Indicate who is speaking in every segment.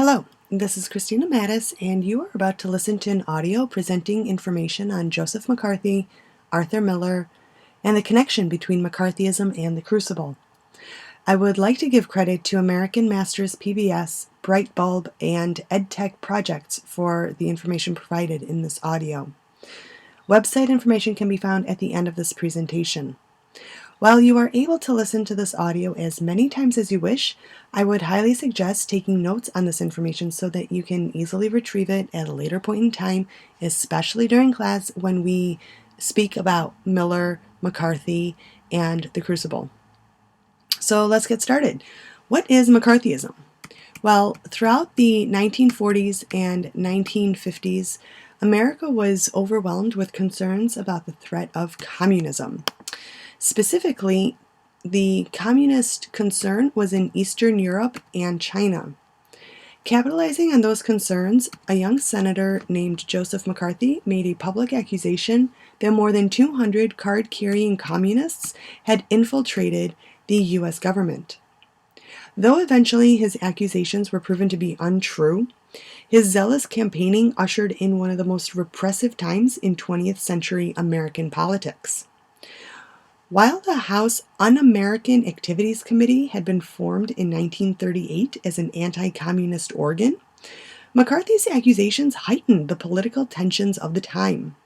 Speaker 1: Hello, this is Christina Mattis, and you are about to listen to an audio presenting information on Joseph McCarthy, Arthur Miller, and the connection between McCarthyism and the Crucible. I would like to give credit to American Masters PBS, Brightbulb, and EdTech projects for the information provided in this audio. Website information can be found at the end of this presentation. While you are able to listen to this audio as many times as you wish, I would highly suggest taking notes on this information so that you can easily retrieve it at a later point in time, especially during class when we speak about Miller, McCarthy, and the Crucible. So let's get started. What is McCarthyism? Well, throughout the 1940s and 1950s, America was overwhelmed with concerns about the threat of communism. Specifically, the communist concern was in Eastern Europe and China. Capitalizing on those concerns, a young senator named Joseph McCarthy made a public accusation that more than 200 card-carrying communists had infiltrated the U.S. government. Though eventually his accusations were proven to be untrue, his zealous campaigning ushered in one of the most repressive times in 20th century American politics. While the House Un-American Activities Committee had been formed in 1938 as an anti-communist organ, McCarthy's accusations heightened the political tensions of the time.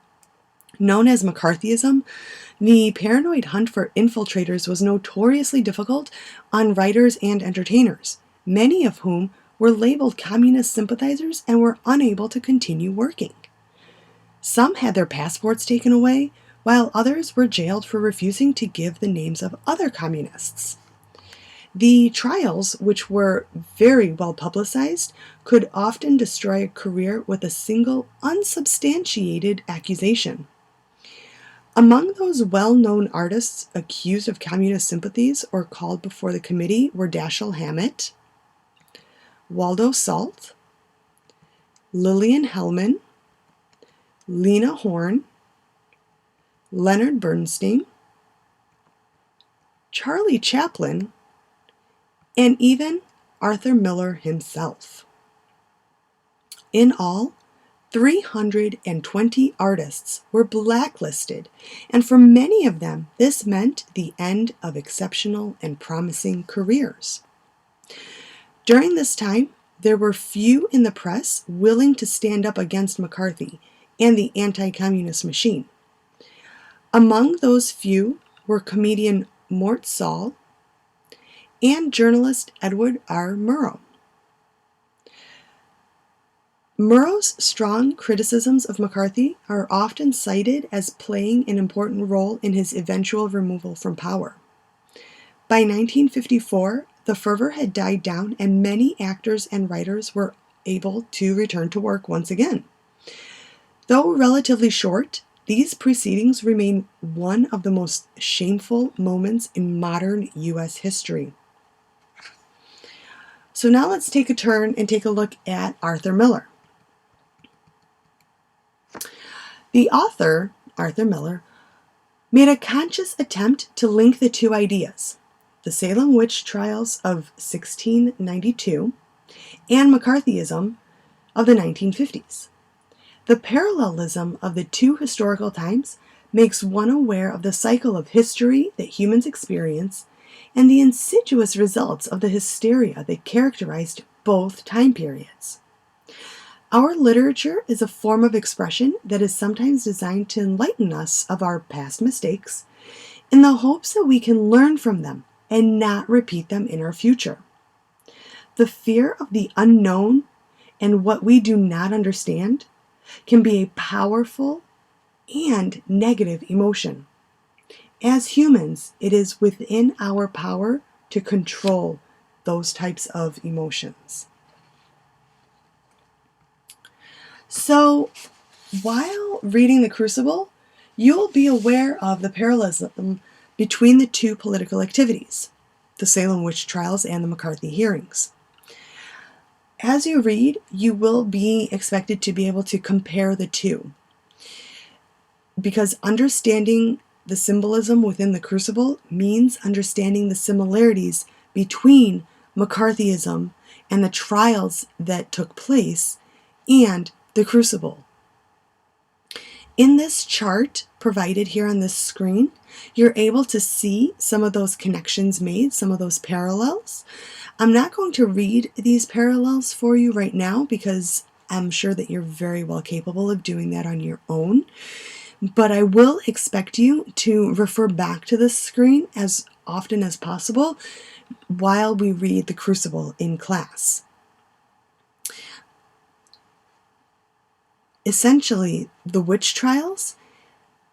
Speaker 1: Known as McCarthyism, the paranoid hunt for infiltrators was notoriously difficult on writers and entertainers, many of whom were labeled communist sympathizers and were unable to continue working. Some had their passports taken away, while others were jailed for refusing to give the names of other communists. The trials, which were very well publicized, could often destroy a career with a single unsubstantiated accusation. Among those well-known artists accused of communist sympathies or called before the committee were Dashiell Hammett, Waldo Salt, Lillian Hellman, Lena Horne, Leonard Bernstein, Charlie Chaplin, and even Arthur Miller himself. In all, 320 artists were blacklisted, and for many of them, this meant the end of exceptional and promising careers. During this time, there were few in the press willing to stand up against McCarthy and the anti-communist machine. Among those few were comedian Mort Sahl and journalist Edward R. Murrow. Murrow's strong criticisms of McCarthy are often cited as playing an important role in his eventual removal from power. By 1954, the fervor had died down and many actors and writers were able to return to work once again. Though relatively short, these proceedings remain one of the most shameful moments in modern U.S. history. So now let's take a turn and take a look at Arthur Miller. The author, Arthur Miller, made a conscious attempt to link the two ideas, the Salem witch trials of 1692 and McCarthyism of the 1950s. The parallelism of the two historical times makes one aware of the cycle of history that humans experience and the insidious results of the hysteria that characterized both time periods. Our literature is a form of expression that is sometimes designed to enlighten us of our past mistakes in the hopes that we can learn from them and not repeat them in our future. The fear of the unknown and what we do not understand can be a powerful and negative emotion. As humans, it is within our power to control those types of emotions. So, while reading The Crucible, you'll be aware of the parallelism between the two political activities, the Salem witch trials and the McCarthy hearings. As you read, you will be expected to be able to compare the two, because understanding the symbolism within the Crucible means understanding the similarities between McCarthyism and the trials that took place, and the Crucible. In this chart provided here on this screen, you're able to see some of those connections made, some of those parallels. I'm not going to read these parallels for you right now because I'm sure that you're very well capable of doing that on your own. But I will expect you to refer back to this screen as often as possible while we read the Crucible in class. Essentially, the witch trials,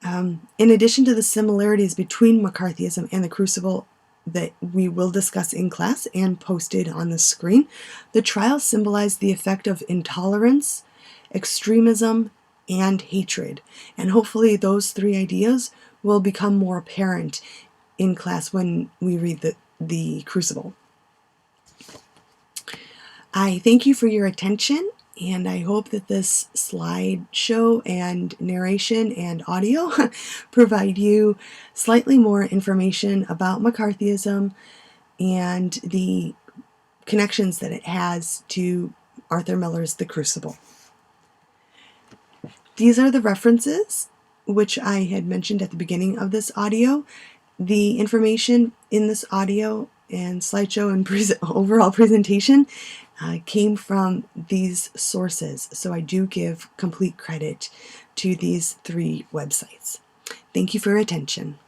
Speaker 1: in addition to the similarities between McCarthyism and the Crucible that we will discuss in class and posted on the screen, the trials symbolize the effect of intolerance, extremism, and hatred. And hopefully those three ideas will become more apparent in class when we read the Crucible. I thank you for your attention, and I hope that this slideshow and narration and audio provide you slightly more information about McCarthyism and the connections that it has to Arthur Miller's The Crucible. These are the references which I had mentioned at the beginning of this audio. The information in this audio and slideshow and overall presentation came from these sources, so I do give complete credit to these three websites. Thank you for your attention.